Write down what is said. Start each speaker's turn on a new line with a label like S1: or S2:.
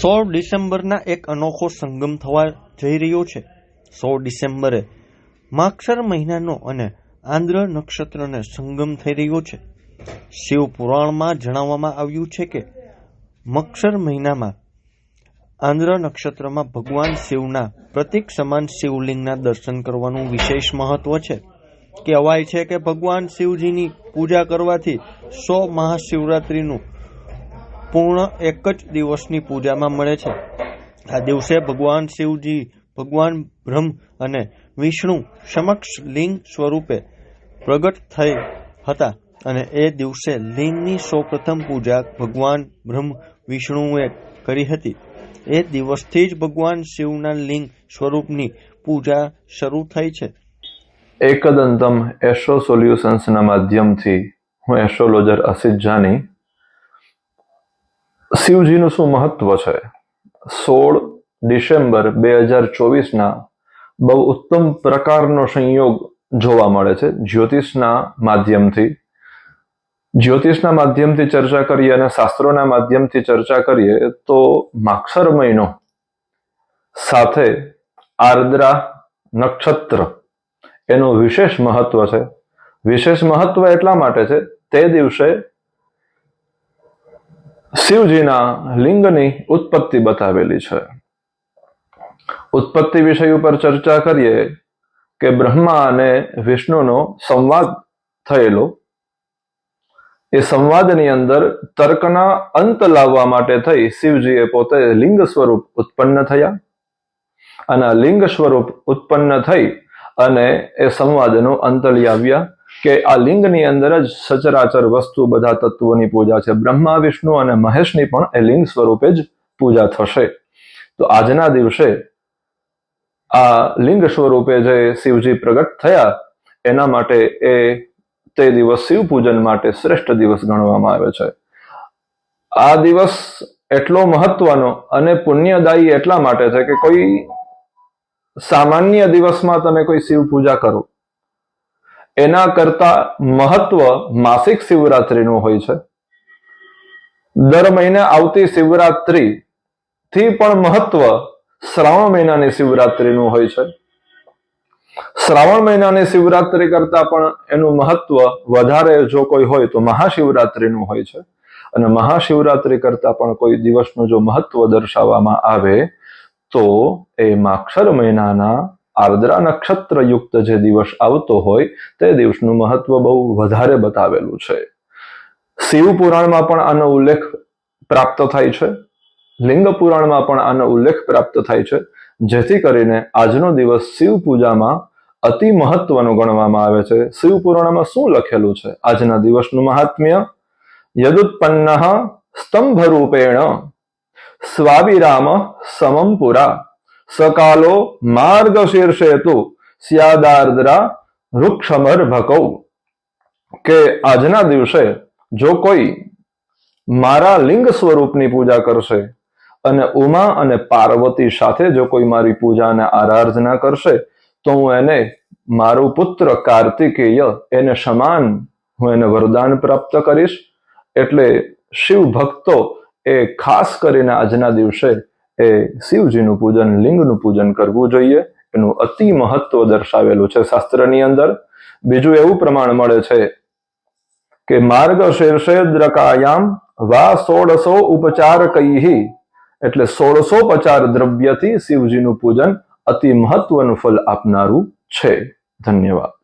S1: 16 ડિસેમ્બરના એક અનોખો સંગમ થવા જઈ રહ્યો છે। 16 ડિસેમ્બરે માગશર મહિનાનો અને આંદ્ર નક્ષત્રને સંગમ થઈ રહ્યો છે। શિવ પુરાણમાં જણાવવામાં આવ્યું છે કે મક્ષર મહિનામાં આંદ્ર નક્ષત્રમાં ભગવાન શિવના પ્રતીક સમાન શિવલિંગના દર્શન કરવાનું વિશેષ મહત્વ છે। કહેવાય છે કે ભગવાન શિવજીની પૂજા કરવાથી 100 મહાશિવરાત્રિનું પૂર્ણ એક જ દિવસની પૂજામાં મળે છે। આ દિવસે ભગવાન શિવજી ભગવાન બ્રહ્મ અને વિષ્ણુ સમક્ષ લિંગ સ્વરૂપે પ્રગટ થઈ હતા અને એ દિવસે લિંગની સૌપ્રથમ પૂજા ભગવાન બ્રહ્મ વિષ્ણુએ કરી હતી। એ દિવસથી જ ભગવાન શિવના લિંગ સ્વરૂપની પૂજા શરૂ થઈ છે।
S2: એકદંતમ એસ્ટ્રો સોલ્યુશન્સના માધ્યમથી હું એસ્ટ્રોલોજર અસિત જાની શિવજીનું શું મહત્વ છે 16 ડિસેમ્બર 2024ના બહુ ઉત્તમ પ્રકારનો સંયોગ જોવા મળે છે। જ્યોતિષના માધ્યમથી ચર્ચા કરીએ અને શાસ્ત્રોના માધ્યમથી ચર્ચા કરીએ તો માગશર મહિનો સાથે આર્દ્રા નક્ષત્ર એનું વિશેષ મહત્વ છે। વિશેષ મહત્વ એટલા માટે છે તે દિવસે શિવજીના લિંગની ઉત્પત્તિ બતાવેલી છે। ઉત્પત્તિ વિષય ઉપર ચર્ચા કરીએ કે બ્રહ્મા અને વિષ્ણુનો સંવાદ થયેલો, એ સંવાદની અંદર તર્કના અંત લાવવા માટે થઈ શિવજીએ પોતે લિંગ સ્વરૂપ ઉત્પન્ન થયા અને લિંગ સ્વરૂપ ઉત્પન્ન થઈ અને એ સંવાદનો અંત લઈ આવ્યા કે આ લિંગની અંદર જ સચરાચર વસ્તુ બધા તત્વોની પૂજા છે। બ્રહ્મા વિષ્ણુ અને મહેશની પણ એ લિંગ સ્વરૂપે જ પૂજા થશે। તો આજના દિવસે આ લિંગ સ્વરૂપે જે શિવજી પ્રગટ થયા એના માટે તે દિવસ શિવ પૂજન માટે શ્રેષ્ઠ દિવસ ગણવામાં આવે છે। આ દિવસ એટલો મહત્વનો અને પુણ્યદાયી એટલા માટે છે કે કોઈ સામાન્ય દિવસમાં તમે કોઈ શિવ પૂજા કરો એના કરતા મહત્વ માસિક શિવરાત્રિનું હોય છે। દર મહિને આવતી શિવરાત્રિ થી પણ મહત્વ શ્રાવણ મહિનાની શિવરાત્રિનું હોય છે। શ્રાવણ મહિનાની શિવરાત્રિ કરતા પણ એનું મહત્વ વધારે જો કોઈ હોય તો મહાશિવરાત્રિનું હોય છે અને મહાશિવરાત્રિ કરતા પણ કોઈ દિવસનું જો મહત્વ દર્શાવવામાં આવે તો એ માગશર મહિનાના આર્દ્રા નક્ષત્ર યુક્ત જે દિવસ આવતો હોય તે દિવસનું મહત્વ બહુ વધારે બતાવેલું છે। શિવ પુરાણમાં પણ આનો ઉલ્લેખ પ્રાપ્ત થાય છે, લિંગ પુરાણમાં પણ આનો ઉલ્લેખ પ્રાપ્ત થાય છે, જેથી કરીને આજનો દિવસ શિવ પૂજામાં અતિ મહત્વનો ગણવામાં આવે છે। શિવ પુરાણમાં શું લખેલું છે આજના દિવસનું મહાત્મ્ય? યદુત્પન્ન સ્તંભ રૂપેણ સ્વાવિરામ સમમ પુરા સકાલો માર્ગ શીર્ષેતુ સ્યાદાર્દ્રા વૃક્ષમર ભકૌ, કે આજના દિવસે જો કોઈ મારા લિંગ સ્વરૂપની પૂજા કરશે અને ઉમા અને પાર્વતી સાથે જો કોઈ મારી પૂજા અને આરાધના કરશે તો હું એને મારું પુત્ર કાર્તિકેય એને સમાન હું એને વરદાન પ્રાપ્ત કરીશ। એટલે શિવ ભક્તો એ ખાસ કરીને આજના દિવસે એ શિવજીનું પૂજન, લિંગનું પૂજન કરવું જોઈએ। એનું અતિ મહત્વ દર્શાવેલું છે શાસ્ત્રની અંદર। બીજું એવું પ્રમાણ મળે છે કે માર્ગ શીર્ષેદ્રકાયામ વા 1600 ઉપચાર કૈહી, એટલે 1650 દ્રવ્યથી શિવજીનું પૂજન અતિ મહત્વનું ફળ આપનારું છે। ધન્યવાદ।